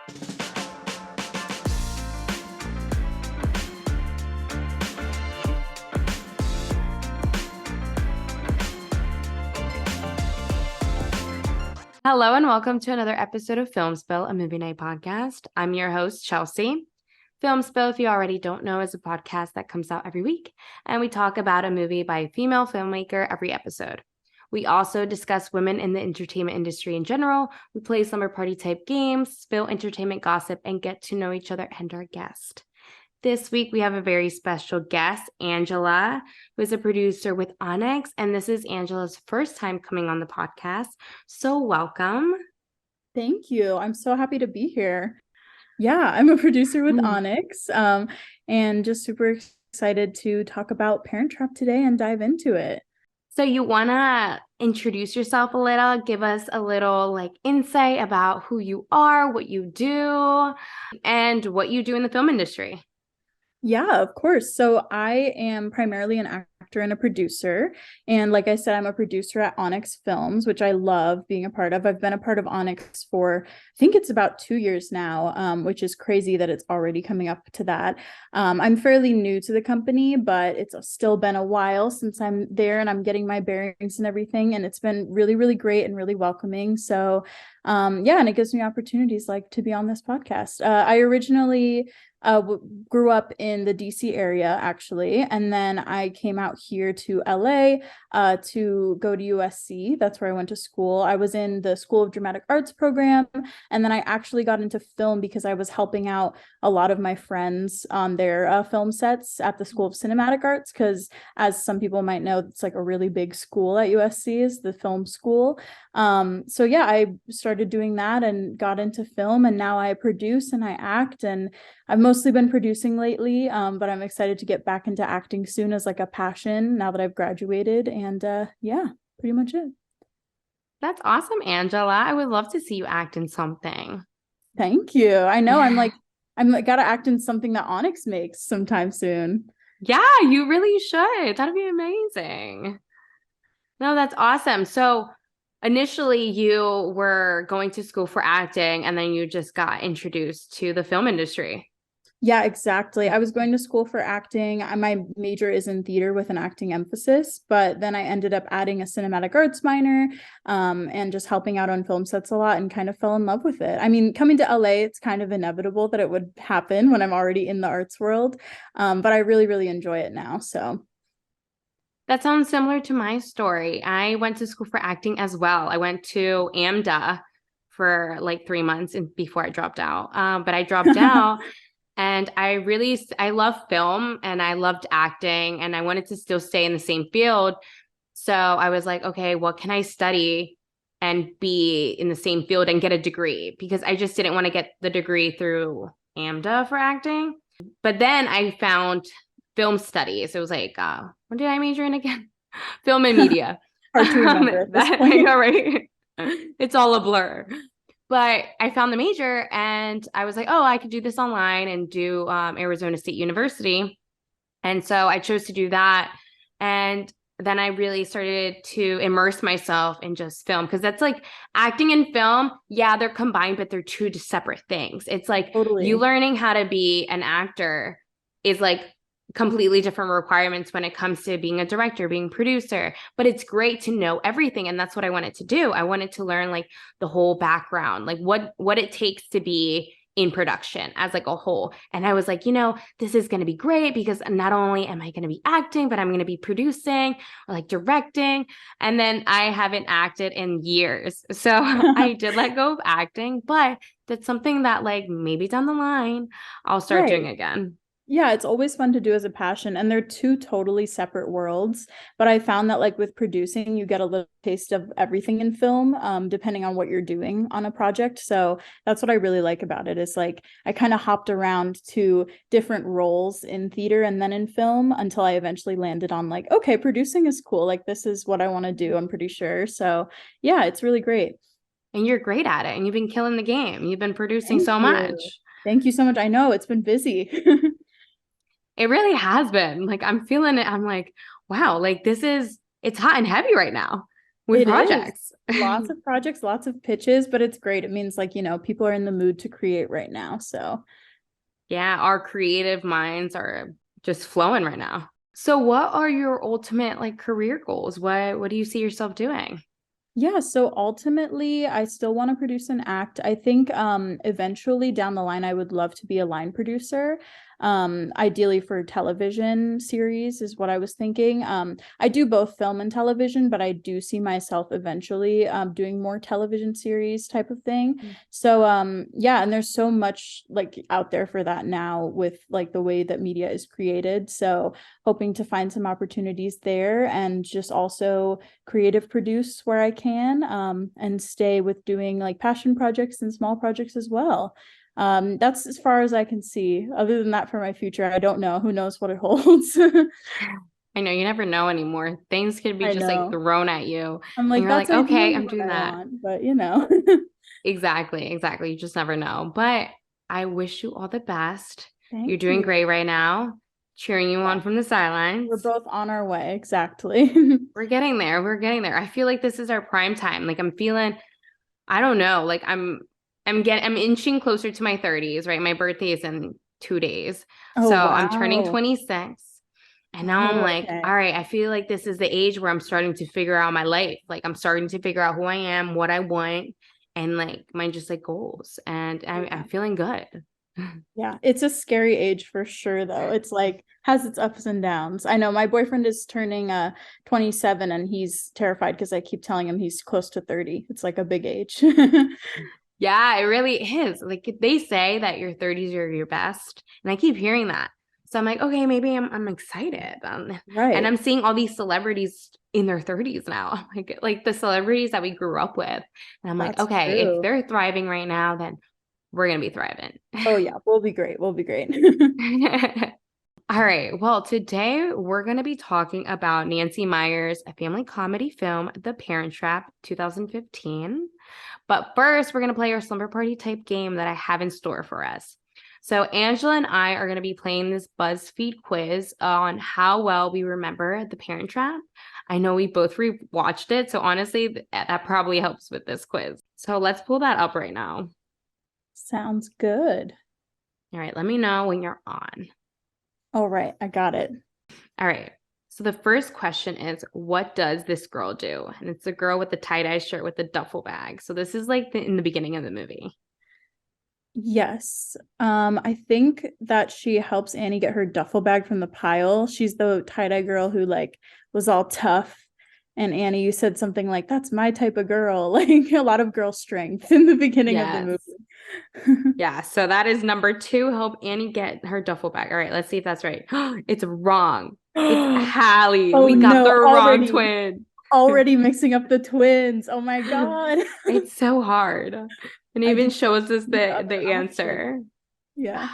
Hello and welcome to another episode of Film Spill, a movie night podcast. I'm your host, Chelsea. Film Spill, if you already don't know, is a podcast that comes out every week, and we talk about a movie by a female filmmaker every episode. We also discuss women in the entertainment industry in general. We play slumber party type games, spill entertainment gossip, and get to know each other and our guest. This week, we have a very special guest, Angela, who is a producer with Onyx, and this is Angela's first time coming on the podcast. So welcome. Thank you. I'm so happy to be here. Yeah, I'm a producer with Onyx, and just super excited to talk about Parent Trap today and dive into it. So you want to introduce yourself a little, give us a little insight about who you are, what you do, and what you do in the film industry. Yeah, of course. So I am primarily an actor and a producer. And like I said, I'm a producer at Onyx Films, which I love being a part of. I've been a part of Onyx for, I think it's about 2 years now, which is crazy that it's already coming up to that. I'm fairly new to the company, but it's still been a while since I'm there and I'm getting my bearings and everything. And it's been really, really great and really welcoming. So yeah, and it gives me opportunities to be on this podcast. I originally grew up in the DC area, actually. And then I came out here to LA to go to USC. That's where I went to school. I was in the School of Dramatic Arts program. And then I actually got into film because I was helping out a lot of my friends on their film sets at the School of Cinematic Arts. Because as some people might know, it's a really big school at USC, is the film school. So yeah, I started doing that and got into film, and now I produce and I act, and I've mostly been producing lately, but I'm excited to get back into acting soon as a passion now that I've graduated. And yeah, pretty much it. That's awesome, Angela. I would love to see you act in something. Thank you. I know. I'm gotta act in something that Onyx makes sometime soon. Yeah, you really should. That'd be amazing. No, that's awesome. So initially you were going to school for acting and then you just got introduced to the film industry. Yeah, exactly. I was going to school for acting. My major is in theater with an acting emphasis, but then I ended up adding a cinematic arts minor and just helping out on film sets a lot and kind of fell in love with it. I mean, coming to LA, it's kind of inevitable that it would happen when I'm already in the arts world, but I really, really enjoy it now. So that sounds similar to my story. I went to school for acting as well. I went to AMDA for 3 months before I dropped out, but I dropped out. And I love film and I loved acting and I wanted to still stay in the same field. So I was like, okay, what can I study and be in the same field and get a degree? Because I just didn't want to get the degree through AMDA for acting. But then I found film studies. It was what did I major in again? Film and media. Hard to remember. I know, right? It's all a blur. But I found the major and I was like, oh, I could do this online and do Arizona State University. And so I chose to do that. And then I really started to immerse myself in just film, because that's acting and film. Yeah, they're combined, but they're two separate things. It's totally. You learning how to be an actor is completely different requirements when it comes to being a director, being a producer, but it's great to know everything. And that's what I wanted to do. I wanted to learn the whole background, what it takes to be in production as a whole. And I was this is going to be great because not only am I going to be acting, but I'm going to be producing or directing. And then I haven't acted in years. So I did let go of acting, but that's something that maybe down the line, I'll start doing again. Yeah, it's always fun to do as a passion, and they're two totally separate worlds. But I found that with producing, you get a little taste of everything in film, depending on what you're doing on a project. So that's what I really like about it, is I kind of hopped around to different roles in theater and then in film until I eventually landed on okay, producing is cool. This is what I want to do, I'm pretty sure. So yeah, it's really great. And you're great at it, and you've been killing the game. You've been producing so much. Thank you so much. I know it's been busy. It really has been. I'm feeling it. I'm wow, it's hot and heavy right now. with It is. projects. Lots of projects, lots of pitches, but it's great. It means like, people are in the mood to create right now. So Yeah, our creative minds are just flowing right now. So what are your ultimate like career goals? What do you see yourself doing? yeah, so ultimately I still want to produce an act. I think eventually down the line I would love to be a line producer. Ideally for television series is what I was thinking. I do both film and television, but I do see myself eventually doing more television series type of thing. So yeah, and there's so much like out there for that now with like the way that media is created. So hoping to find some opportunities there and just also creative produce where I can, and stay with doing like passion projects and small projects as well. That's as far as I can see. Other than that, for my future, I don't know. Who knows what it holds? I know you never know anymore. Things could be I just like know. thrown at you I'm and like, you're that's like, okay, ideally I'm what doing I that. want, but Exactly, exactly. You just never know. But I wish you all the best. You're Thank doing you. great right now. Cheering you Yeah, on from the we're sidelines. both on our way. Exactly. We're getting there. We're getting there. I feel like this is our prime time. Like I'm feeling, I don't know, like I'm inching closer to my 30s, right? My birthday is in 2 days. Oh, So I'm turning wow. 26. And now I'm Oh, like, okay. all right, I feel like this is the age where I'm starting to figure out my life. Like I'm starting to figure out who I am, what I want, and like my just like goals. And Yeah. I'm feeling good. Yeah, it's a scary age for sure though. It's like has its ups and downs. I know my boyfriend is turning 27 and he's terrified because I keep telling him he's close to 30. It's like a big age. Yeah, it really is. Like they say that your 30s are your best, and I keep hearing that. So I'm like, okay, maybe I'm excited. And Right. I'm seeing all these celebrities in their 30s now, like the celebrities that we grew up with. And I'm like, That's okay, if true. they're thriving right now, then we're gonna be thriving. Oh yeah, we'll be great. We'll be great. All right. Well, today we're going to be talking about Nancy Meyers, a family comedy film, The Parent Trap, 2015. But first, we're going to play our slumber party type game that I have in store for us. So, Angela and I are going to be playing this BuzzFeed quiz on how well we remember The Parent Trap. I know we both rewatched it. So, honestly, that probably helps with this quiz. So, let's pull that up right now. Sounds good. All right. Let me know when you're on. All right, I got it. All right. So the first question is, what does this girl do? And it's a girl with the tie-dye shirt with the duffel bag. So this is like in the beginning of the movie. Yes. I think that she helps Annie get her duffel bag from the pile. She's the tie-dye girl who like was all tough. And Annie, you said something like, that's my type of girl, like a lot of girl strength in the beginning of the Yes. movie. Yeah. So that is number two, help Annie get her duffel bag. All right. Let's see if that's right. It's wrong. It's Hallie. Oh We got the no, wrong twin. already mixing up the twins. Oh my God. It's so hard. And I even did not shows us see the other the option. answer. Yeah.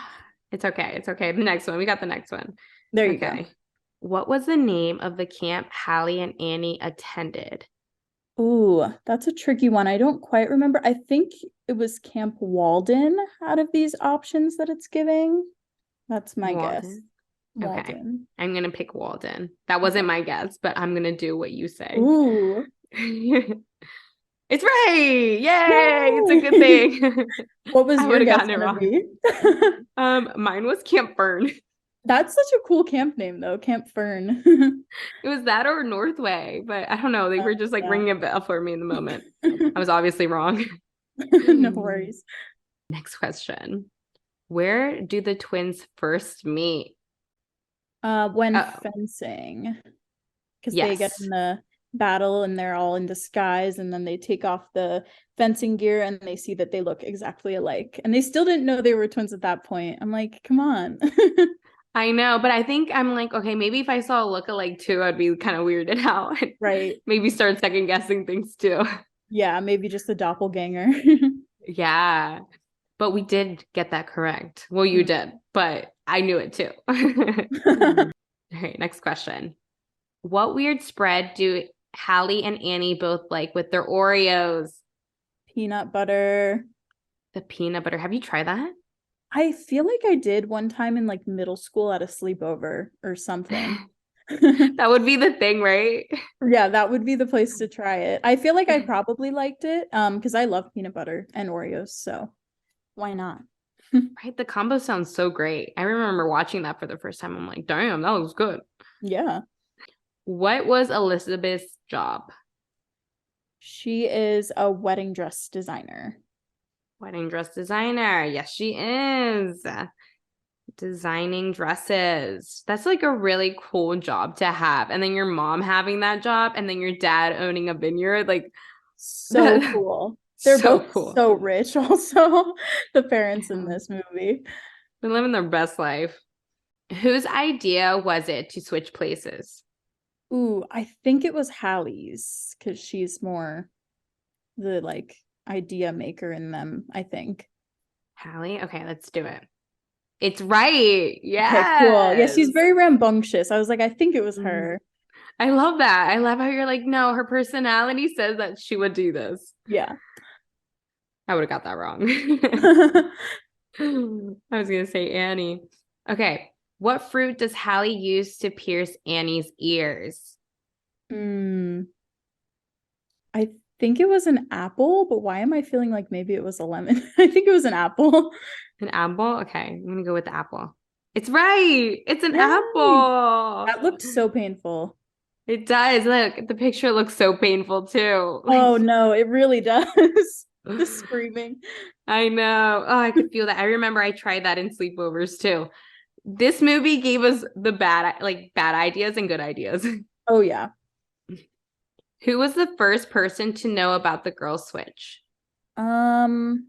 It's okay. It's okay. The next one. We got the next one. There you go. Okay. What was the name of the camp Hallie and Annie attended? Ooh, that's a tricky one. I don't quite remember. I think it was Camp Walden out of these options that it's giving. That's my guess. Walden. Okay. Walden. I'm going to pick Walden. That wasn't my guess, but I'm going to do what you say. Ooh. It's right. Yay. It's a good Yay! thing. What was I your would have guess gotten it gonna wrong. be? Mine was Camp Fern. That's such a cool camp name though, Camp Fern. It was that or Northway, but I don't know. They were just like Yeah. ringing a bell for me in the moment. I was obviously wrong. No worries. Next question. Where do the twins first meet? When Oh, fencing, because they get yes. in the battle and they're all in disguise, and then they take off the fencing gear and they see that they look exactly alike. And they still didn't know they were twins at that point. I'm like, come on. I know, but I think I'm like, okay, maybe if I saw a lookalike too, I'd be kind of weirded out. Right. Maybe start second guessing things too. Yeah, maybe just a doppelganger. Yeah, but we did get that correct. Well, you did, but I knew it too. All right, next question. What weird spread do Hallie and Annie both like with their Oreos? Peanut butter. The peanut butter. Have you tried that? I feel like I did one time in like middle school at a sleepover or something. That would be the thing, right? Yeah, that would be the place to try it. I feel like I probably liked it because I love peanut butter and Oreos, so why not? Right? The combo sounds so great. I remember watching that for the first time. I'm like, damn, that was good. Yeah. What was Elizabeth's job? She is a wedding dress designer. Wedding dress designer. Yes, she is. Designing dresses. That's like a really cool job to have. And then your mom having that job, and then your dad owning a vineyard. Like, So that, cool. They're so both cool. so rich also, the parents in Yeah. this movie. They're living their best life. Whose idea was it to switch places? Ooh, I think it was Hallie's because she's more the like idea maker in them, I think. Hallie? Okay, let's do it. It's right. Okay, cool. Yeah, Yes. she's very rambunctious. I was like, I think it was Mhm. her. I love that. I love how you're like, no, her personality says that she would do this. Yeah. I would have got that wrong. I was going to say Annie. Okay. What fruit does Hallie use to pierce Annie's ears? Hmm. I think it was an apple, but why am I feeling like maybe it was a lemon? I think it was an apple. An apple? Okay. I'm going to go with the apple. It's right. It's an Yay! apple. That looked so painful. It does. Look, the picture looks so painful too. Oh no, it really does. The screaming. I know. Oh, I could feel that. I remember I tried that in sleepovers too. This movie gave us the bad ideas and good ideas. Oh yeah. Who was the first person to know about the girl switch? Um,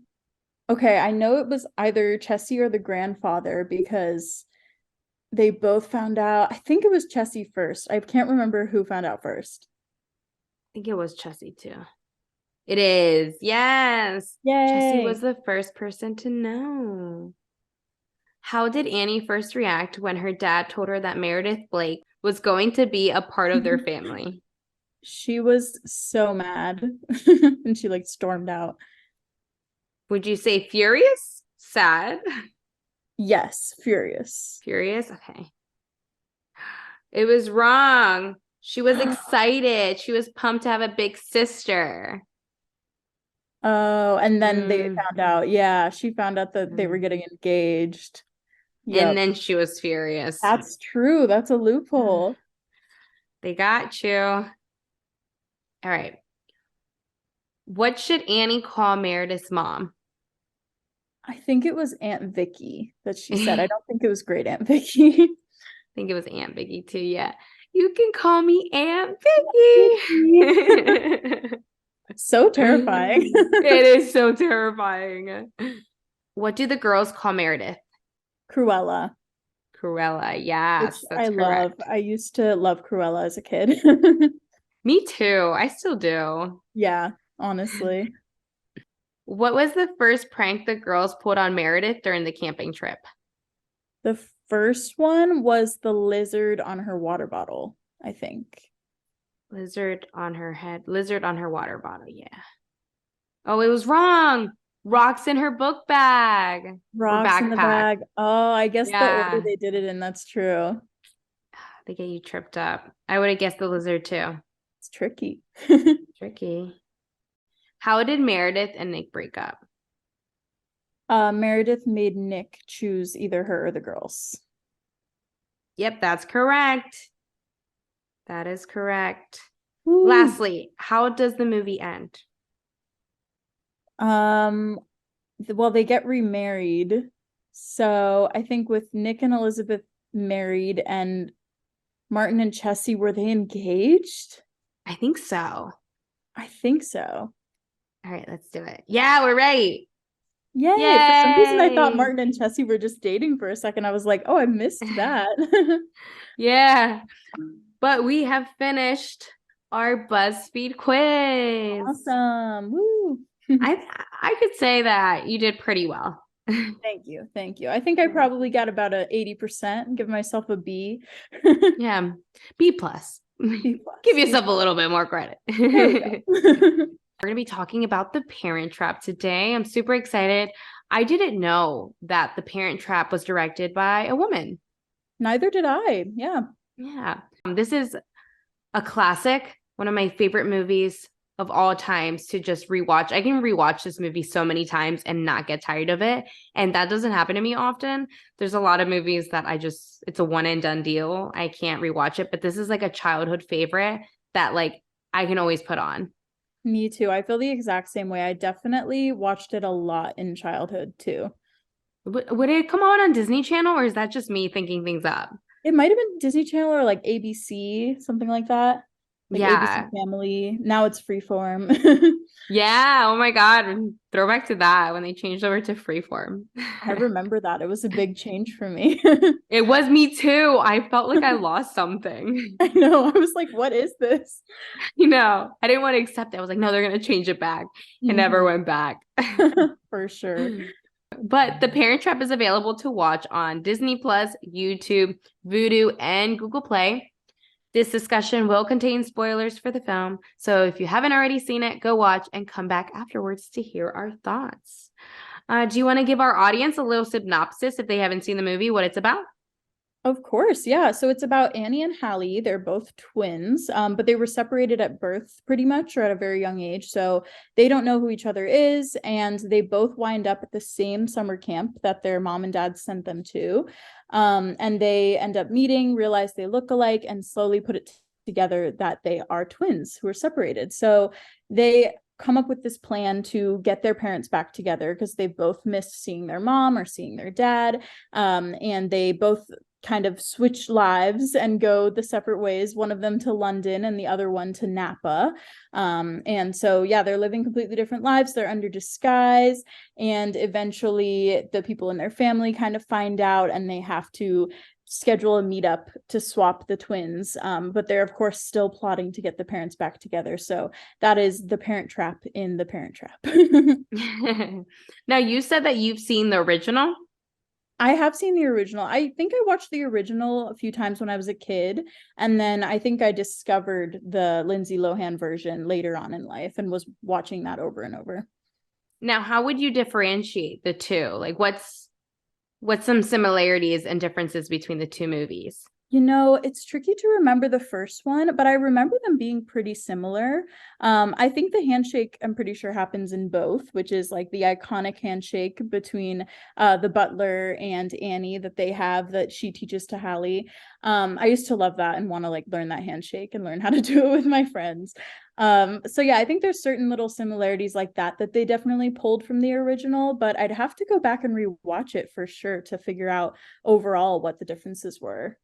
okay, I know it was either Chessie or the grandfather because they both found out. I think it was Chessie first. I can't remember who found out first. I think it was Chessie too. It is. Yes. Chessie Yay. was the first person to know. How did Annie first react when her dad told her that Meredith Blake was going to be a part of their family? She was so mad and she like stormed out. Would you say furious? Sad? Yes, furious. Furious? Okay. It was wrong. She was excited. She was pumped to have a big sister. Oh, and then they Mm. found out. Yeah, she found out that they were getting engaged. And Yep. then she was furious. That's true. That's a loophole. They got you. All right. What should Annie call Meredith's mom? I think it was Aunt Vicky that she said. I I don't think it was Great Aunt Vicky. think it was Aunt Vicky too. Yeah. You can call me Aunt Vicky. So terrifying. It is so terrifying. What do the girls call Meredith? Cruella, Cruella. which Yes, I that's love. correct. I used to love Cruella as a kid. Me too. I still do. Yeah, honestly. What was the first prank the girls pulled on Meredith during the camping trip? The first one was the lizard on her water bottle, I think. Lizard on her head. Lizard on her water bottle. Yeah. Oh, it was wrong. Rocks in her book bag or Rocks in the backpack. bag. Oh, I guess the order Yeah. they did it in, that's true. They get you tripped up. I would have guessed the lizard too. It's tricky. Tricky. How did Meredith and Nick break up? Meredith made Nick choose either her or the girls. Yep, that's correct. That is correct. Woo. Lastly, how does the movie end? Well, they get remarried. So I think with Nick and Elizabeth married and Martin and Chessie, were they engaged? I think so. I think so. All right, let's do it. Yeah, we're right. Yay. For some reason, I thought Yay. Martin and Chessie were just dating for a second. I was like, oh, I missed that. Yeah. But we have finished our BuzzFeed quiz. Awesome. Woo. I could say that you did pretty well. Thank you. Thank you. I think I probably got about a 80%. Give myself a B. Yeah. B plus. B plus. Give yourself a little bit more credit. There we go. We're going to be talking about The Parent Trap today. I'm super excited. I didn't know that The Parent Trap was directed by a woman. Neither did I. Yeah. Yeah. This is a classic, one of my favorite movies of all times to just rewatch. I can rewatch this movie so many times and not get tired of it. And that doesn't happen to me often. There's a lot of movies that it's a one and done deal. I can't rewatch it, but this is like a childhood favorite that like I can always put on. Me too. I feel the exact same way. I definitely watched it a lot in childhood too. Would it come on Disney Channel, or is that just me thinking things up? It might have been Disney Channel or like ABC, something like that. Like ABC Yeah. Family. Now it's Freeform. Yeah. Oh my God. Throwback to that when they changed over to Freeform. I remember that. It was a big change for me. It was me too. I felt like I lost something. I know. I was like, what is this? I didn't want to accept it. I was like, no, they're going to change it back. It never went back. For sure. But The Parent Trap is available to watch on Disney Plus, YouTube, Vudu, and Google Play. This discussion will contain spoilers for the film, so if you haven't already seen it, go watch and come back afterwards to hear our thoughts. Do you want to give our audience a little synopsis if they haven't seen the movie, what it's about? Of course, yeah. So it's about Annie and Hallie. They're both twins, but they were separated at birth pretty much or at a very young age. So they don't know who each other is. And they both wind up at the same summer camp that their mom and dad sent them to. And they end up meeting, realize they look alike, and slowly put it together that they are twins who are separated. So they come up with this plan to get their parents back together because they both missed seeing their mom or seeing their dad. And they both kind of switch lives and go the separate ways, one of them to London and the other one to Napa. And so, yeah, they're living completely different lives. They're under disguise. And eventually the people in their family kind of find out and they have to schedule a meetup to swap the twins. But they're, of course, still plotting to get the parents back together. So that is The Parent Trap in The Parent Trap. Now, you said that you've seen the original. I have seen the original. I think I watched the original a few times when I was a kid. And then I think I discovered the Lindsay Lohan version later on in life and was watching that over and over. Now, how would you differentiate the two? Like, what's some similarities and differences between the two movies? You know, it's tricky to remember the first one, but I remember them being pretty similar. I think the handshake, I'm pretty sure, happens in both, which is like the iconic handshake between the butler and Annie that they have that she teaches to Hallie. I used to love that and want to like learn that handshake and learn how to do it with my friends. So yeah, I think there's certain little similarities like that they definitely pulled from the original, but I'd have to go back and rewatch it for sure to figure out overall what the differences were.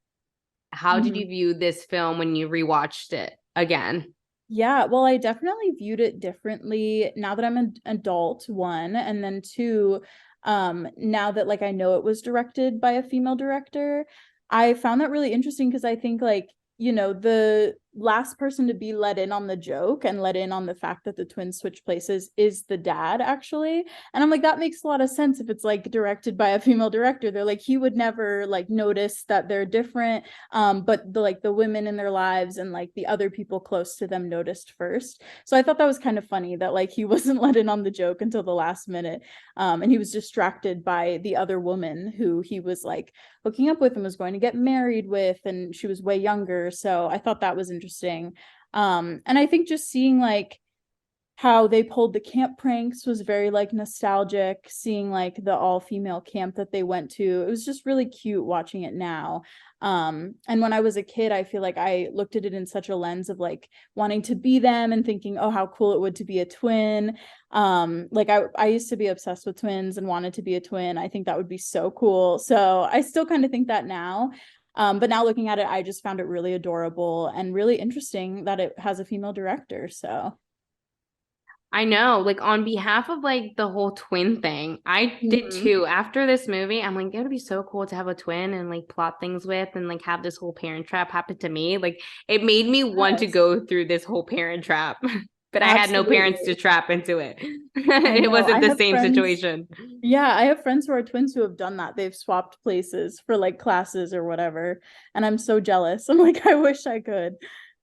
How did you view this film when you rewatched it again? Yeah, well, I definitely viewed it differently now that I'm an adult, one, and then two, now that like I know it was directed by a female director. I found that really interesting because I think like, you know, the last person to be let in on the joke and let in on the fact that the twins switch places is the dad, actually. And I'm like, that makes a lot of sense if it's like directed by a female director. They're like, he would never like notice that they're different. But the women in their lives and like the other people close to them noticed first. So I thought that was kind of funny that like he wasn't let in on the joke until the last minute. And he was distracted by the other woman who he was like hooking up with and was going to get married with, and she was way younger. So I thought that was interesting. And I think just seeing like how they pulled the camp pranks was very like nostalgic, seeing like the all-female camp that they went to. It was just really cute watching it now. And when I was a kid, I feel like I looked at it in such a lens of like wanting to be them and thinking, oh, how cool it would to be a twin. Like I used to be obsessed with twins and wanted to be a twin. I think that would be so cool. So I still kind of think that now. But now looking at it, I just found it really adorable and really interesting that it has a female director. So I know, like on behalf of like the whole twin thing, I did too. After this movie, I'm like, it would be so cool to have a twin and like plot things with and like have this whole parent trap happen to me. Like it made me want to go through this whole parent trap. But I had no parents to trap into it. It wasn't the same situation. Yeah, I have friends who are twins who have done that. They've swapped places for like classes or whatever. And I'm so jealous. I'm like, I wish I could.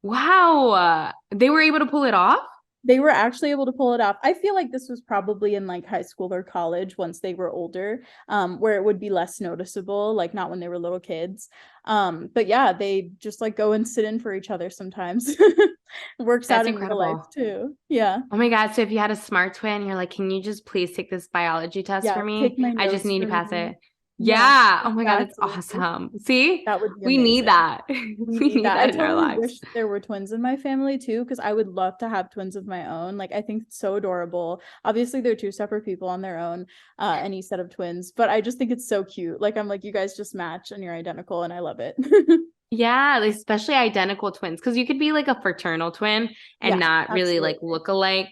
Wow. They were able to pull it off? They were actually able to pull it off. I feel like this was probably in like high school or college once they were older, where it would be less noticeable, like not when they were little kids. But yeah, they just like go and sit in for each other sometimes. Works out That's in real life incredible. too. Yeah. Oh my God. So if you had a smart twin, you're like, can you just please take this biology test Yeah. for me? Take my I just notes need to for pass me. it. Yeah, Yeah. Oh my God. That's exactly. awesome. See, That would be we need amazing. that. We We need need that. I that in our totally lives. wish there were twins in my family too, because I would love to have twins of my own. Like, I think it's so adorable. Obviously, they're two separate people on their own, any set of twins, but I just think it's so cute. Like, I'm like, you guys just match and you're identical, and I love it. Yeah, especially identical twins, because you could be like a fraternal twin and Yeah, not really like absolutely. look alike.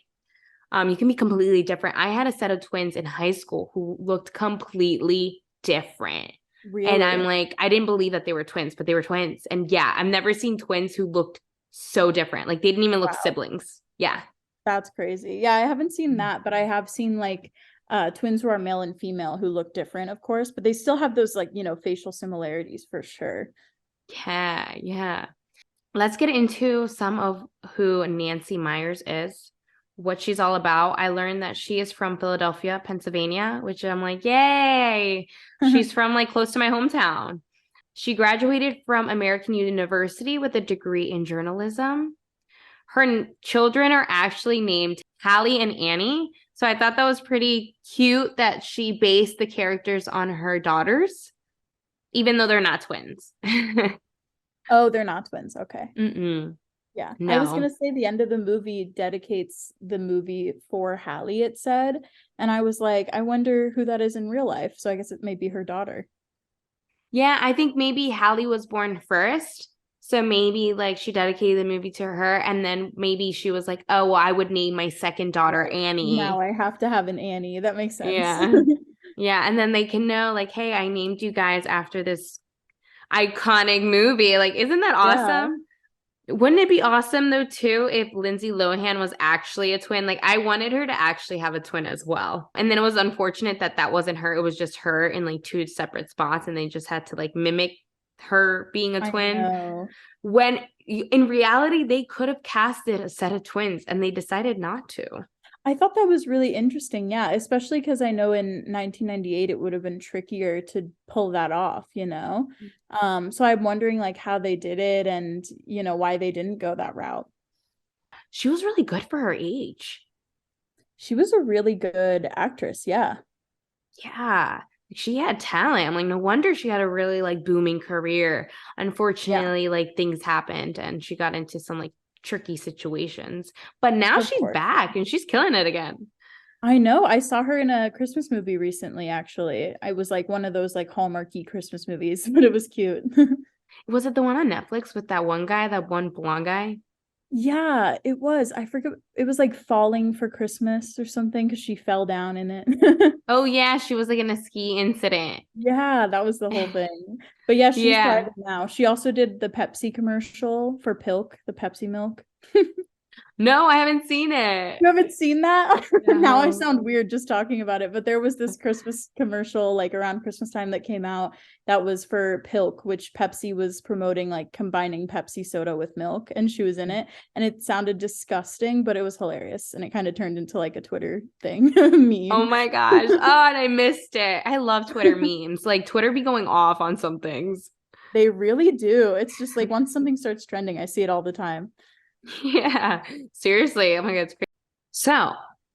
You can be completely different. I had a set of twins in high school who looked completely different. And I'm Really? like, I didn't believe that they were twins, but they were twins. And yeah, I've never seen twins who looked so different. Like they didn't even look Wow. siblings. Yeah. That's crazy. Yeah, I haven't seen that, but I have seen like twins who are male and female who look different, of course, but they still have those like, facial similarities for sure. Yeah. Yeah. Let's get into some of who Nancy Meyers is, what she's all about. I learned that she is from Philadelphia, Pennsylvania, which I'm like, yay. She's from like close to my hometown. She graduated from American University with a degree in journalism. Her children are actually named Hallie and Annie. So I thought that was pretty cute that she based the characters on her daughters, even though they're not twins. Oh, they're not twins. Okay. Mm-mm. Yeah, I was No. gonna say the end of the movie dedicates the movie for Hallie, it said. And I was like, I wonder who that is in real life. So I guess it may be her daughter. Yeah, I think maybe Hallie was born first. So maybe like she dedicated the movie to her. And then maybe she was like, oh, well, I would name my second daughter Right. Now Annie. I have to have an Annie. That makes sense. Yeah. Yeah. And then they can know, like, hey, I named you guys after this iconic movie. Like, isn't that Yeah, awesome? Wouldn't it be awesome though too if Lindsay Lohan was actually a twin? Like I wanted her to actually have a twin as well. And then it was unfortunate that that wasn't her. It was just her in like two separate spots and they just had to like mimic her being a I twin. know. When in reality they could have casted a set of twins and they decided not to. I thought that was really interesting. Yeah, especially because I know in 1998 it would have been trickier to pull that off. So I'm wondering like how they did it and why they didn't go that route. She was really good for her age. She was a really good actress. Yeah. Yeah. She had talent. I'm like, no wonder she had a really like booming career. Yeah, Unfortunately, like things happened and she got into some like tricky situations. But now of she's course. back and she's killing it again. I know. I saw her in a Christmas movie recently, actually. I was like one of those like Hallmarky Christmas movies, but it was cute. Was it the one on Netflix with that one guy, that one blonde guy? Yeah, it was. I forget. It was like Falling for Christmas or something because she fell down in it. Oh yeah, she was like in a ski incident. Yeah, that was the whole thing. But yeah, she's Yeah. thriving now. She also did the Pepsi commercial for Pilk, the Pepsi milk. No, I haven't seen it. You haven't seen that? Now I No. sound weird just talking about it, but there was this Christmas commercial like around Christmas time that came out that was for Pilk, which Pepsi was promoting like combining Pepsi soda with milk, and she was in it, and it sounded disgusting, but it was hilarious, and it kind of turned into like a Twitter thing Oh meme. my gosh. Oh, and I missed it. I love Twitter memes. Like Twitter be going off on some things. They really do. It's just like once something starts trending, I see it all the time. Yeah, seriously. Oh my God, it's crazy. So,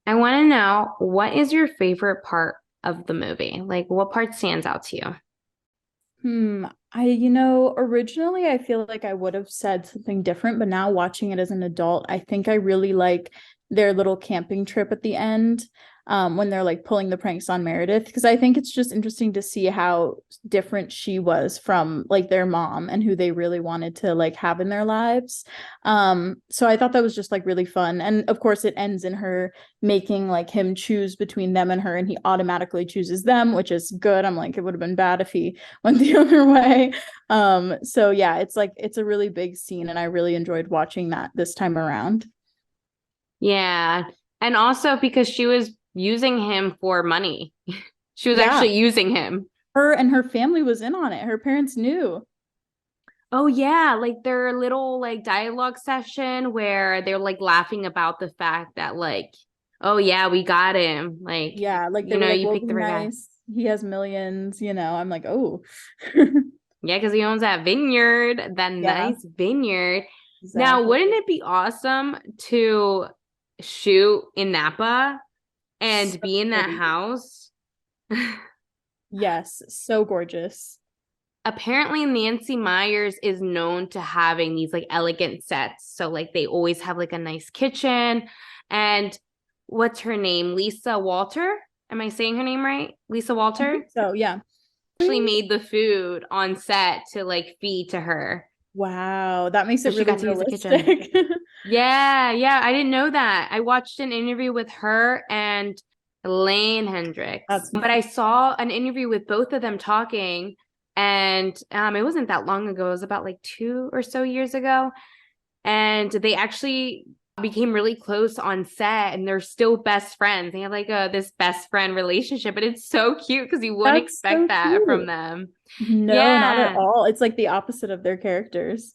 I want to know what is your favorite part of the movie? Like, what part stands out to you? Originally I feel like I would have said something different, but now watching it as an adult, I think I really like their little camping trip at the end, when they're like pulling the pranks on Meredith, because I think it's just interesting to see how different she was from like their mom and who they really wanted to like have in their lives. So I thought that was just like really fun. And of course it ends in her making like him choose between them and her, and he automatically chooses them, which is good. I'm like, it would have been bad if he went the other way. So yeah, it's like it's a really big scene and I really enjoyed watching that this time around. Yeah. And also because she was using him for money. She was Yeah, actually using him. her and her family was in on it. Her parents knew. Oh yeah, like their little like dialogue session where they're like laughing about the fact that like, oh yeah, we got him. Like, Yeah, like they were like, you "We'll picked be the right guy. nice. He has millions," you know. I'm like, "Oh." Yeah, because he owns that vineyard, that Yeah, nice vineyard. Now, exactly. wouldn't it be awesome to shoot in Napa So and be in that pretty. house? Yes, so gorgeous. Apparently Nancy Meyers is known to having these like elegant sets. So like they always have like a nice kitchen. And what's her name? Lisa Walter? Am I saying her name right? Lisa I Walter think so, yeah. actually made the food on set to like feed to her. Wow, that makes So it she really got to use the kitchen. realistic. Yeah, yeah, I didn't know that. I watched an interview with her and Elaine Hendricks, That's but I saw an interview with both of them talking, and it wasn't that long ago. It was about like 2 or so years ago, and they actually became really close on set, and they're still best friends. They have like this best friend relationship, but it's so cute because you wouldn't that's expect so that from cute. them. No, not at Yeah. all. It's like the opposite of their characters.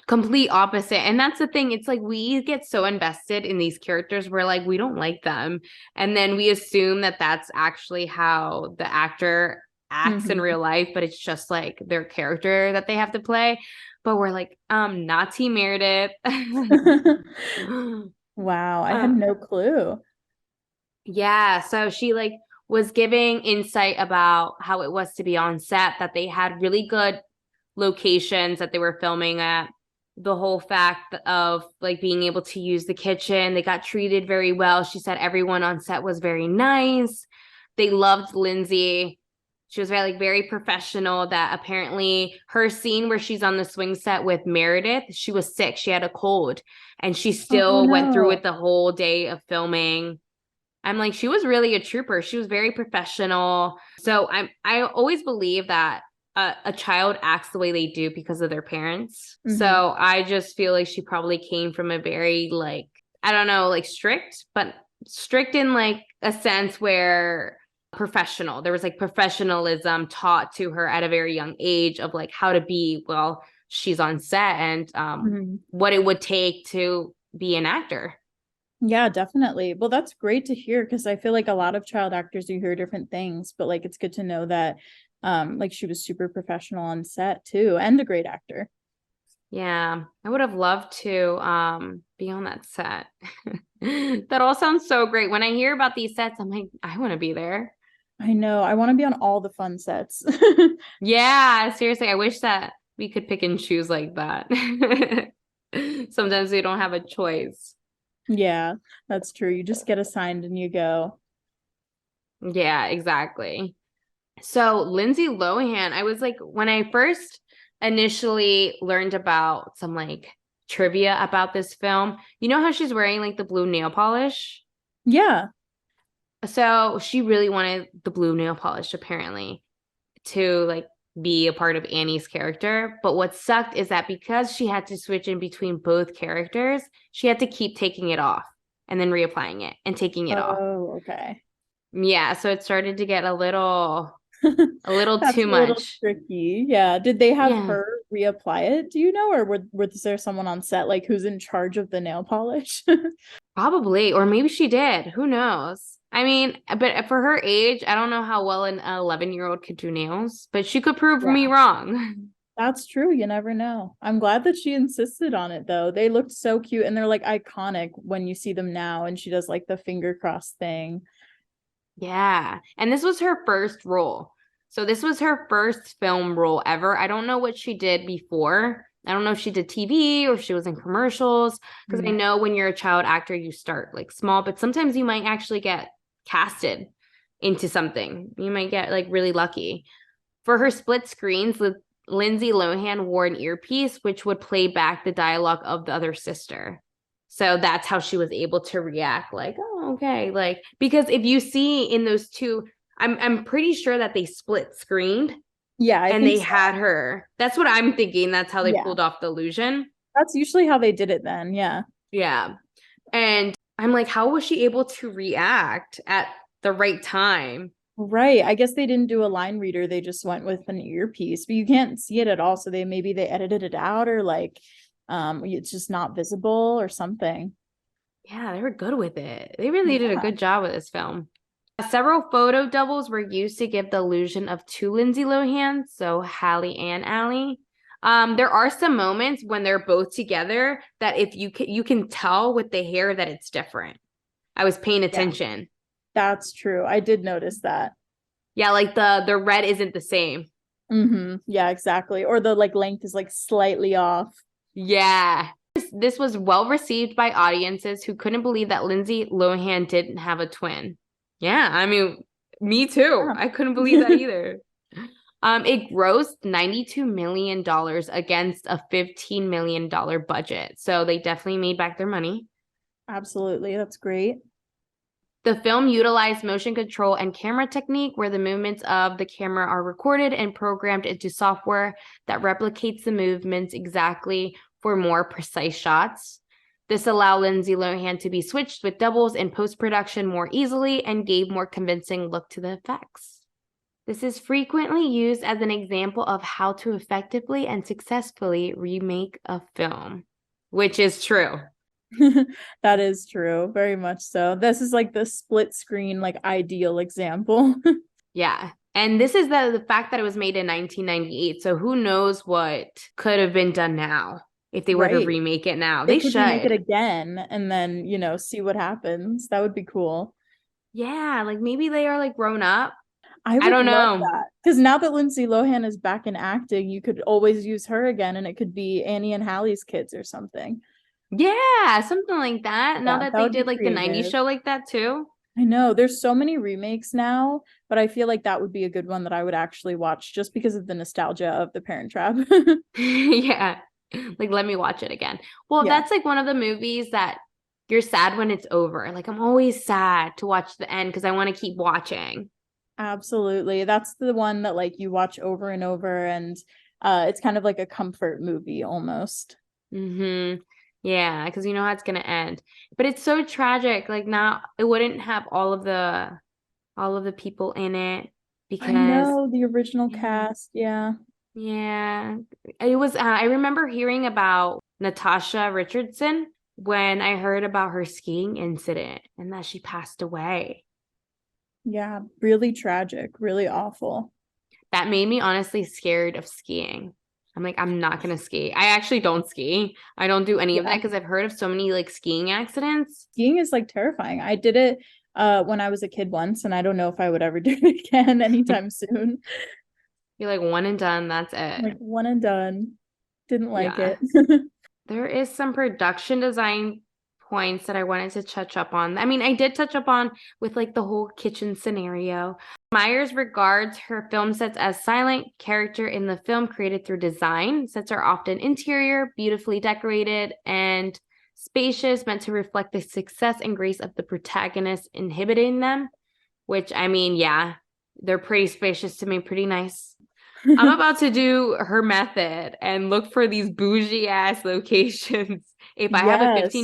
Complete opposite. And that's the thing. It's like we get so invested in these characters. We're like, we don't like them. And then we assume that that's actually how the actor acts in Mhm. real life, but it's just like their character that they have to play. But we're like, not T Meredith. Wow, I had uh, no clue. yeah. So she like was giving insight about how it was to be on set, that they had really good locations that they were filming at, the whole fact of like being able to use the kitchen. They got treated very well. She said everyone on set was very nice. They loved Lindsay. She was very like very professional. That apparently her scene where she's on the swing set with Meredith, she was sick. She had a cold and she Oh still went through it no. the whole day of filming. I'm like, she was really a trooper. She was very professional. So I always believe that a child acts the way they do because of their parents. Hmm. So I just feel like she probably came from a very like, I don't know, like strict, but strict in like a sense where professional. There was like professionalism taught to her at a very young age of like how to be well, she's on set and Hmm. what it would take to be an actor. Yeah, definitely. Well, that's great to hear because I feel like a lot of child actors you hear different things, but like it's good to know that like she was super professional on set too and a great actor. Yeah, I would have loved to be on that set. That all sounds so great. When I hear about these sets, I'm like, I want to be there. I know. I want to be on all the fun sets. Yeah, seriously, I wish that we could pick and choose like that. Sometimes we don't have a choice. Yeah, that's true. You just get assigned and you go. Yeah, exactly. So Lindsay Lohan, I was like, when I first initially learned about some like trivia about this film, you know how she's wearing like the blue nail polish? Yeah. So she really wanted the blue nail polish apparently to like be a part of Annie's character. But what sucked is that because she had to switch in between both characters, she had to keep taking it off and then reapplying it and taking it off. Oh, okay. Yeah, so it started to get a little That's too a little much. tricky. Yeah. Did they have Yeah, her reapply it? Do you know? Or was there someone on set like who's in charge of the nail polish? probably. Or maybe she did. Who knows? I mean, but for her age, I don't know how well an 11-year-old could do nails, but she could prove me Yeah. wrong. That's true. You never know. I'm glad that she insisted on it though. They looked so cute and they're like iconic when you see them now and she does like the finger cross thing. Yeah. And this was her first role. So this was her first film role ever. I don't know what she did before. I don't know if she did TV or if she was in commercials. Because I Mm. know when you're a child actor, you start like small, but sometimes you might actually get casted into something. You might get like really lucky. For her split screens, Lindsay Lohan wore an earpiece, which would play back the dialogue of the other sister. So that's how she was able to react like, oh, okay. Like, because if you see in those two, I'm pretty sure that they split screened Yeah, I and think they so. had her. That's what I'm thinking. That's how they Yeah. pulled off the illusion. That's usually how they did it then. Yeah. Yeah. And I'm like, how was she able to react at the right time? Right. I guess they didn't do a line reader. They just went with an earpiece, but you can't see it at all. So maybe they edited it out, or like it's just not visible or something. Yeah, they were good with it. They really did a Yeah. good job with this film. Several photo doubles were used to give the illusion of two Lindsay Lohans, so Hallie and Allie. There are some moments when they're both together that if you can tell with the hair that it's different. I was paying Yeah, attention. that's true. I did notice that. Yeah, like the red isn't the same. Yeah, exactly. Or the like length is like slightly off. Yeah. This was well received by audiences who couldn't believe that Lindsay Lohan didn't have a twin. Yeah, I mean, me too. I couldn't believe that Yeah. either. It grossed $92 million against a $15 million budget. So they definitely made back their money. Absolutely. That's great. The film utilized motion control and camera technique where the movements of the camera are recorded and programmed into software that replicates the movements exactly for more precise shots. This allowed Lindsay Lohan to be switched with doubles in post-production more easily and gave more convincing look to the effects. This is frequently used as an example of how to effectively and successfully remake a film, which is true. That is true. Very much so. This is like the split screen, like ideal example. Yeah. And this is the fact that it was made in 1998. So who knows what could have been done now if they were to Right. remake it now. They They could remake it should. again and then, see what happens. That would be cool. Yeah, like maybe they are like grown up. I I would don't love know. that. Because now that Lindsay Lohan is back in acting, you could always use her again, and it could be Annie and Hallie's kids or something. Yeah, something like that. Now Yeah, that that they would be did like the 90s creative. show like that too. I know there's so many remakes now, but I feel like that would be a good one that I would actually watch just because of the nostalgia of The Parent Trap. Yeah. Like let me watch it again. Well, Yeah, that's like one of the movies that you're sad when it's over. Like I'm always sad to watch the end because I want to keep watching. absolutely. That's the one that like you watch over and over, and it's kind of like a comfort movie almost. Mm-hmm. Yeah, because you know how it's gonna end. But it's so tragic. Like now it wouldn't have all of the people in it I because know the original yeah, cast. Yeah. yeah. It was I remember hearing about Natasha Richardson when I heard about her skiing incident and that she passed away. Yeah, really tragic, really awful. That made me honestly scared of skiing. I'm like, I'm not gonna ski. I actually don't ski. I don't do any of that Yeah. because I've heard of so many like skiing accidents. Skiing is like terrifying. I did it when I was a kid once, and I don't know if I would ever do it again anytime soon. You're like one and done, that's Like it. one and done. Didn't like Yeah. it. There is some production design points that I wanted to touch up on. I mean, I did touch up on with like the whole kitchen scenario. Meyers regards her film sets as silent character in the film created through design. Sets are often interior, beautifully decorated, and spacious, meant to reflect the success and grace of the protagonist, inhibiting them. Which, I mean, yeah, they're pretty spacious to me, pretty nice. I'm about to do her method and look for these bougie ass locations. If I have a Yes.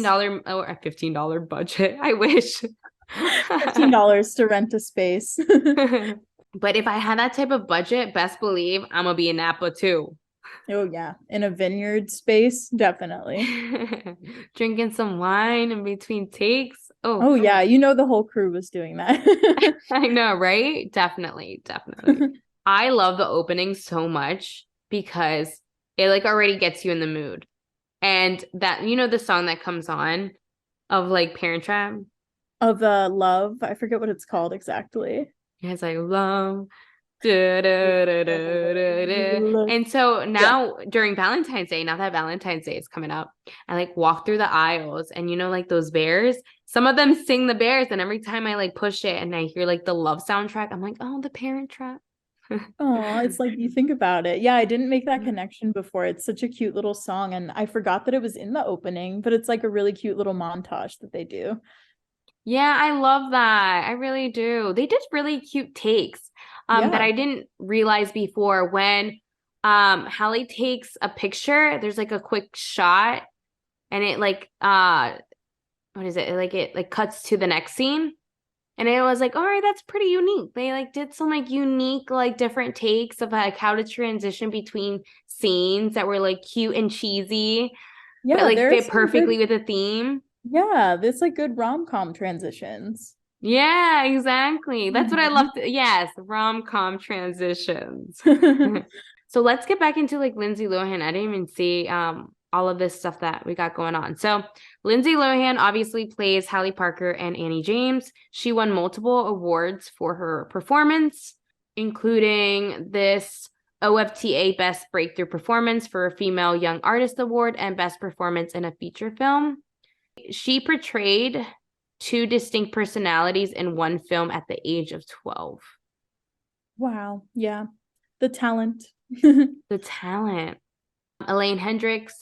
or a $15 budget, I wish. $15 to rent a space. But if I had that type of budget, best believe I'm gonna be in Napa too. Oh yeah, in a vineyard space, definitely. Drinking some wine in between takes. Oh, Oh yeah, the whole crew was doing that. I know, right? Definitely, definitely. I love the opening so much because it like already gets you in the mood. And that, the song that comes on of like Parent Trap? Of love, I forget what it's called exactly. Yeah, it's like love. Da, da, da, da, da, da. And so Yeah. now during Valentine's Day, now that Valentine's Day is coming up, I like walk through the aisles and like those bears, some of them sing the bears. And every time I like push it and I hear like the love soundtrack, I'm like, oh, the Parent Trap. Oh, it's like you think about it. Yeah, I didn't make that connection before. It's such a cute little song, and I forgot that it was in the opening, but it's like a really cute little montage that they do. Yeah, I love that. I really do. They did really cute takes that Yeah. I didn't realize before when Hallie takes a picture, there's like a quick shot and it like what is it? Like it like cuts to the next scene And it was like, all right, that's pretty unique. They like did some like unique, like different takes of like how to transition between scenes that were like cute and cheesy, but Yeah, like there's fit some good, perfectly with the theme. yeah, there's like good rom-com transitions. Yeah, exactly. That's what I love. Mhm. Yes, rom-com transitions. So let's get back into like Lindsay Lohan. I didn't even see all of this stuff that we got going on. So Lindsay Lohan obviously plays Hallie Parker and Annie James. She won multiple awards for her performance, including this OFTA Best Breakthrough Performance for a Female Young Artist Award and Best Performance in a Feature Film. She portrayed two distinct personalities in one film at the age of 12. Wow. Yeah. The talent. The talent. Elaine Hendricks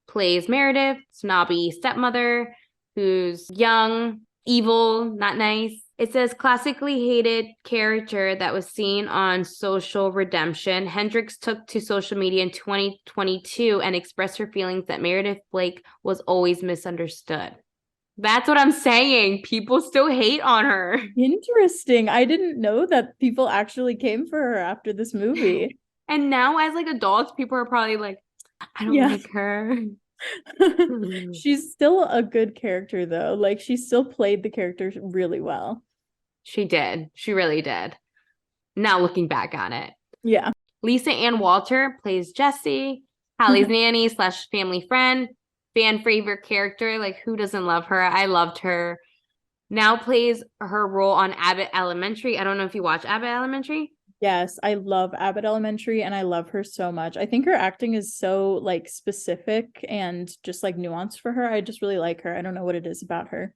plays Meredith, snobby stepmother who's young, evil, not nice. It says classically hated character that was seen on Social Redemption. Hendricks took to social media in 2022 and expressed her feelings that Meredith Blake was always misunderstood. That's what I'm saying. People still hate on her. Interesting. I didn't know that people actually came for her after this movie. And now as like adults, people are probably like, I don't Yeah. like her. She's still a good character though. Like she still played the character really well. She did. She really did. Now looking back on it. Yeah. Lisa Ann Walter plays Jessie, Hallie's nanny / family friend, fan favorite character. Like, who doesn't love her? I loved her. Now plays her role on Abbott Elementary. I don't know if you watch Abbott Elementary. Yes, I love Abbott Elementary and I love her so much. I think her acting is so like specific and just like nuanced for her. I just really like her. I don't know what it is about her.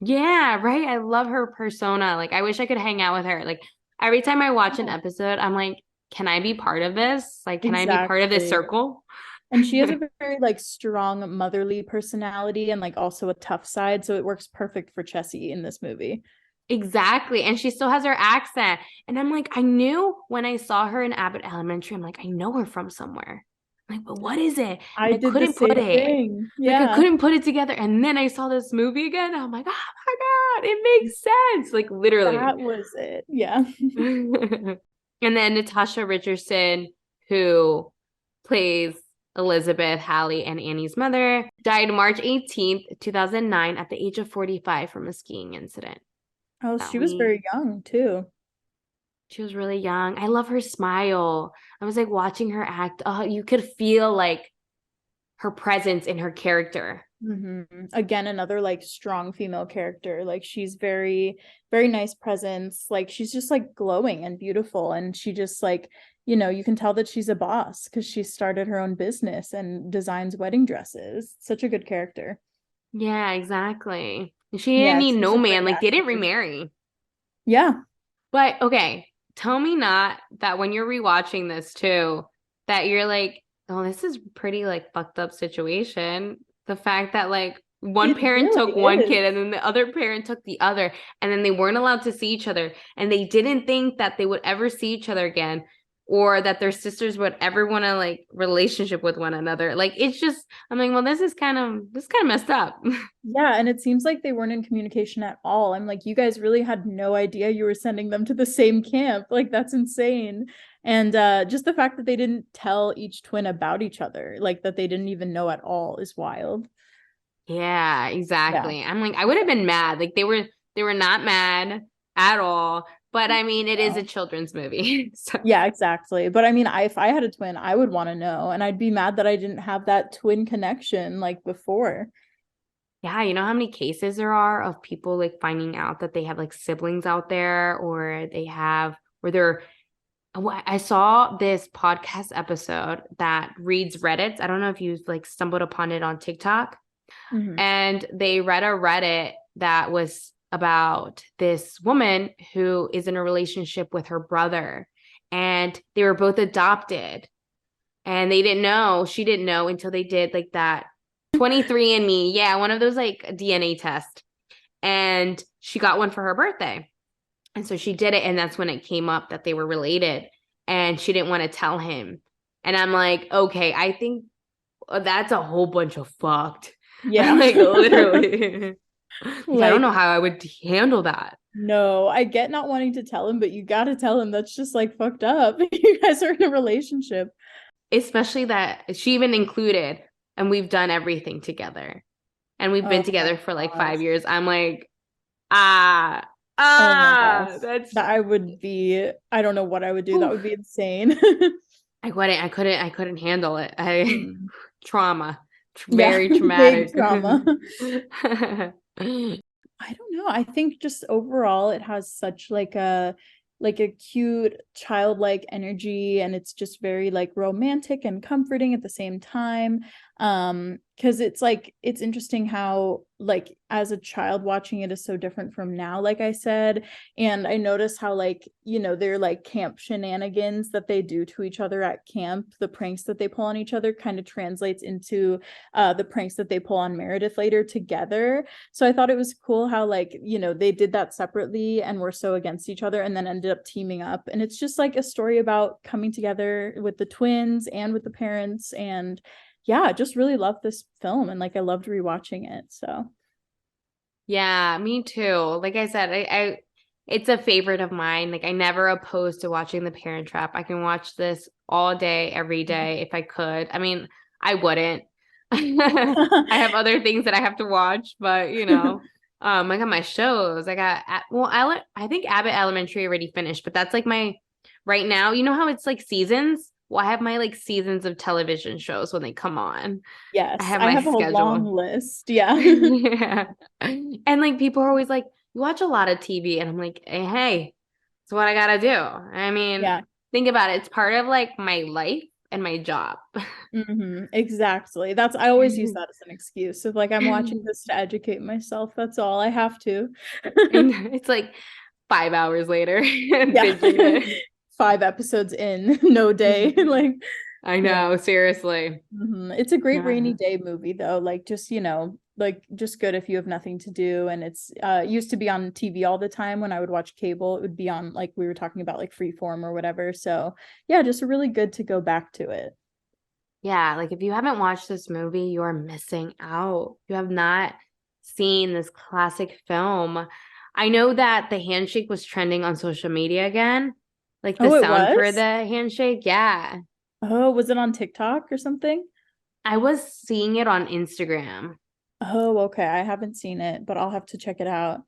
Yeah, right. I love her persona. Like, I wish I could hang out with her. Like, every time I watch an episode, I'm like, can I be part of this? Like, can I be part of this Exactly. circle? And she has a very like strong motherly personality and like also a tough side, so it works perfect for Chessie in this movie. Exactly. And she still has her accent. And I'm like, I knew when I saw her in Abbott Elementary, I'm like, I know her from somewhere. I'm like, but what is it? I And I did the couldn't put same it. thing. Like, I Yeah. couldn't put it together. And then I saw this movie again. I'm like, oh my God, it makes sense. Like, literally. That was it. Yeah. And then Natasha Richardson, who plays Elizabeth, Hallie, and Annie's mother, died March 18th, 2009, at the age of 45 from a skiing incident. Oh, she was very young too. She was really young. I love her smile. I was like watching her act. Oh, you could feel like her presence in her character. Again, another like strong female character. Like she's very, very nice presence. Like she's just like glowing and beautiful. And she just like, you can tell that she's a boss because she started her own business and designs wedding dresses. Such a good character. Yeah, exactly. She didn't Yeah, need she's no a man. great Like they didn't actress. remarry. Yeah. But okay, tell me not that when you're rewatching this too, that you're like, oh, this is pretty like fucked up situation. The fact that like one It parent really took one is. kid and then the other parent took the other, and then they weren't allowed to see each other, and they didn't think that they would ever see each other again, or that their sisters would ever want to like relationship with one another. Like it's just, I'm like, well, this is kind of messed up. Yeah, and it seems like they weren't in communication at all. I'm like, you guys really had no idea you were sending them to the same camp. Like that's insane. And just the fact that they didn't tell each twin about each other, like that they didn't even know at all is wild. Yeah, Yeah. exactly. I'm like, I would have been mad. Like they were not mad at all. But I mean, it is a No. children's movie. So Yeah, exactly. But I mean, if I had a twin, I would want to know. And I'd be mad that I didn't have that twin connection like before. yeah, you know how many cases there are of people like finding out that they have like siblings out there, or they have, or they're I saw this podcast episode that reads Reddits. I don't know if you've like stumbled upon it on TikTok. Mhm. And they read a Reddit that was about this woman who is in a relationship with her brother, and they were both adopted, and they didn't know, she didn't know until they did like that 23andMe, yeah, one of those like DNA tests, and she got one for her birthday, and so she did it, and that's when it came up that they were related, and she didn't want to tell him. And I'm like, okay, I think that's a whole bunch of fucked. Yeah. Like literally. Like, I don't Like, know how I would handle that. no, I get not wanting to tell him, but you got to tell him that's just like fucked up. You guys are in a relationship. Especially that she even included, and we've done everything together. And we've been Oh my together for like gosh. 5 years. I'm like, ah, Oh my gosh. that's That I would be, I don't know what I would do. That oof. would be insane. I couldn't handle it. Mm. Trauma, Yeah, very big traumatic. trauma. I don't know. I think just overall it has such like a cute childlike energy, and it's just very like romantic and comforting at the same time. Because it's like it's interesting how like as a child watching it is so different from now, like I said. And I notice how like, you know, they're like camp shenanigans that they do to each other at camp, the pranks that they pull on each other kind of translates into the pranks that they pull on Meredith later together. So I thought it was cool how like, you know, they did that separately and were so against each other and then ended up teaming up. And it's just like a story about coming together with the twins and with the parents. And yeah, I just really loved this film, and like I loved rewatching it. So Yeah, me too. Like I said, I it's a favorite of mine. Like I never opposed to watching The Parent Trap. I can watch this all day, every day if I could. I mean, I wouldn't. I have other things that I have to watch, but I got my shows. I think Abbott Elementary already finished, but that's like my right now. You know how it's like seasons? Well, I have my like seasons of television shows when they come on. I yes, have I my have a long schedule. list. Yeah. Yeah. And like people are always like, you watch a lot of TV. And I'm like, hey, it's what I gotta do. I mean, Yeah. think about it. It's part of like my life and my job. Exactly. That's I always use that as an excuse of like I'm watching this to educate myself. That's all I have to. And it's like 5 hours later and Yeah. binging it. 5 episodes in, no day. Like, I yeah. know, seriously. It's a great rainy Yeah. day movie though. Like just, you know, like just good if you have nothing to do. And it's used to be on TV all the time when I would watch cable. It would be on like we were talking about like Freeform or whatever. So yeah, just really good to go back to it. Yeah, like if you haven't watched this movie, you're missing out. You have not seen this classic film. I know that the handshake was trending on social media again, like the Oh, it sound for was? the handshake. Yeah, Oh, was it on TikTok or something? I was seeing it on Instagram. Oh, okay. I haven't seen it, but I'll have to check it out.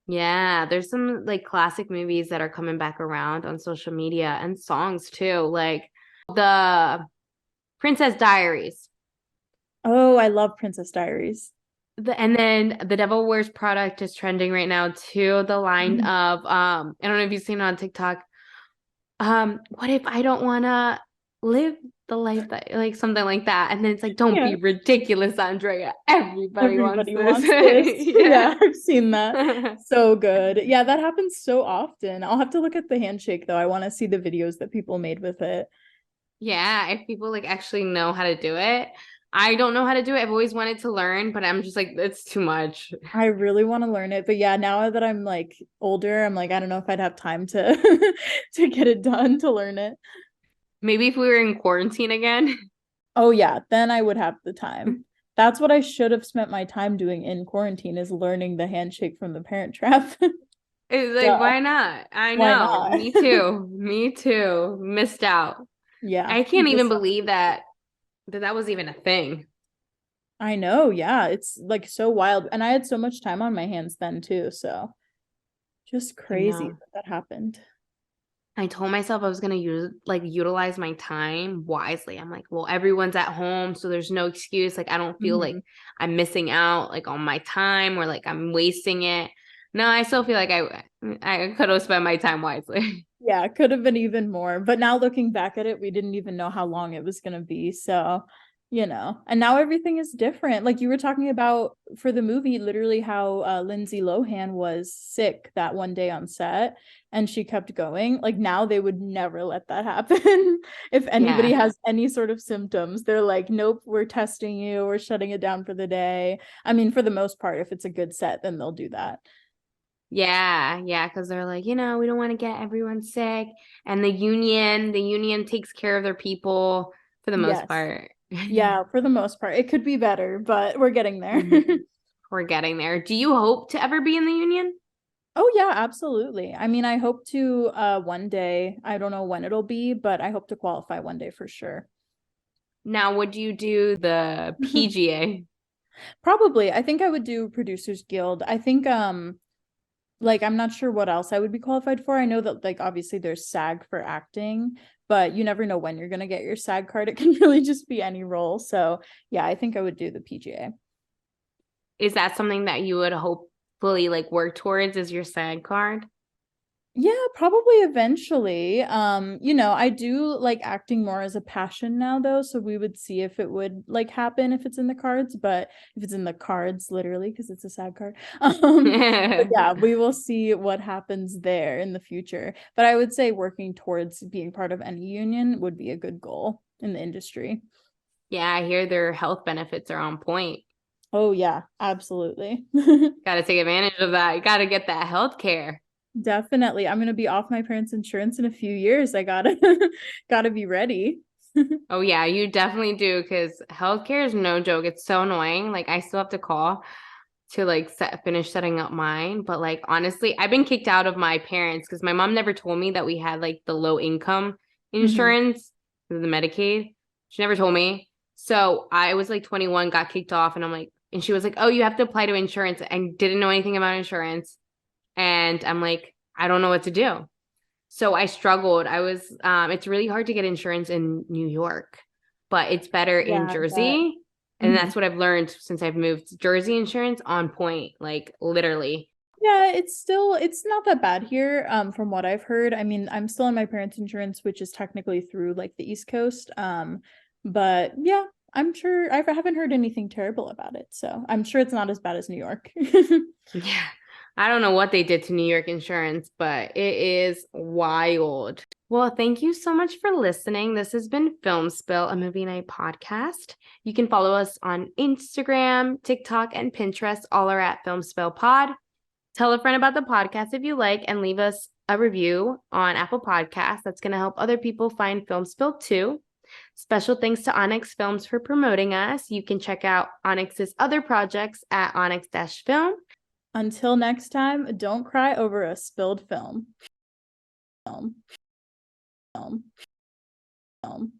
Yeah, there's some like classic movies that are coming back around on social media and songs too, like the Princess Diaries. Oh, I love Princess Diaries. And then The Devil Wears Product is trending right now too. The line Mhm. of I don't know if you've seen it on TikTok. What if I don't wanna live the life that like something like that? And then it's like, don't Yeah, be ridiculous, Andrea. Everybody wants everybody this. wants this. Yeah. Yeah, I've seen that. So good. Yeah, that happens so often. I'll have to look at the handshake though. I want to see the videos that people made with it. Yeah, if people like actually know how to do it. I don't know how to do it. I've always wanted to learn, but I'm just like, it's too much. I really want to learn it, but yeah, now that I'm like older, I'm like, I don't know if I'd have time to to get it done to learn it. Maybe if we were in quarantine again. Oh yeah, then I would have the time. That's what I should have spent my time doing in quarantine is learning the handshake from the Parent Trap. It's like, Duh. why not? I Why know. not? Me too. Me too. Missed out. Yeah, I can't even just believe that was even a thing. I know, yeah, it's like so wild. And I had so much time on my hands then too, so just I crazy know. that that happened. I told myself I was gonna utilize my time wisely. I'm like, well, everyone's at home, so there's no excuse. Like, I don't feel like Mhm. I'm missing out like on my time or like I'm wasting it. No, I still feel like I could have spent my time wisely. Yeah, it could have been even more. But now looking back at it, we didn't even know how long it was going to be. So, you know, and now everything is different. Like you were talking about for the movie, literally how Lindsay Lohan was sick that one day on set and she kept going. Like now they would never let that happen. If anybody Yeah. has any sort of symptoms, they're like, nope, we're testing you, we're shutting it down for the day. I mean, for the most part, if it's a good set, then they'll do that. Yeah, yeah, because they're like, we don't want to get everyone sick. And the union takes care of their people for the most Yes. part. Yeah, for the most part. It could be better, but we're getting there. Mhm. Of we're getting there. Do you hope to ever be in the union? Oh yeah, absolutely. I mean, I hope to one day, I don't know when it'll be, but I hope to qualify one day for sure. Now, would you do the PGA? Probably. I think I would do Producers Guild. I think like I'm not sure what else I would be qualified for. I know that like obviously there's SAG for acting, but you never know when you're gonna get your SAG card. It can really just be any role. So yeah, I think I would do the PGA. Is that something that you would hopefully like work towards as your SAG card? Yeah, probably eventually. I do like acting more as a passion now though, so we would see if it would like happen if it's in the cards, but if it's in the cards literally because it's a SAG card. But yeah, we will see what happens there in the future. But I would say working towards being part of any union would be a good goal in the industry. Yeah, I hear their health benefits are on point. Oh yeah, absolutely. Got to take advantage of that. You got to get that health care. Definitely. I'm gonna be off my parents' insurance in a few years. I gotta gotta be ready. Oh yeah, you definitely do because healthcare is no joke. It's so annoying. Like I still have to call to like finish setting up mine. But like honestly, I've been kicked out of my parents because my mom never told me that we had like the low income Mhm. insurance, the Medicaid. She never told me. So I was like 21, got kicked off, and I'm like, and she was like, "Oh, you have to apply to insurance." And didn't know anything about insurance. And I'm like, I don't know what to do. So I struggled. It's really hard to get insurance in New York, but it's better in Yeah, that. Jersey. And Mhm. that's what I've learned since I've moved. Jersey insurance on point, like literally. Yeah, it's not that bad here, from what I've heard. I mean, I'm still on my parents' insurance, which is technically through like the East Coast. But yeah, I'm sure I haven't heard anything terrible about it. So I'm sure it's not as bad as New York. Yeah. I don't know what they did to New York insurance, but it is wild. Well, thank you so much for listening. This has been Film Spill, a movie night podcast. You can follow us on Instagram, TikTok, and Pinterest. All are at Film Spill Pod. Tell a friend about the podcast if you like and leave us a review on Apple Podcasts. That's going to help other people find Film Spill too. Special thanks to Onyx Films for promoting us. You can check out Onyx's other projects at onyx-film. Until next time, don't cry over a spilled film. Film. Film. Film.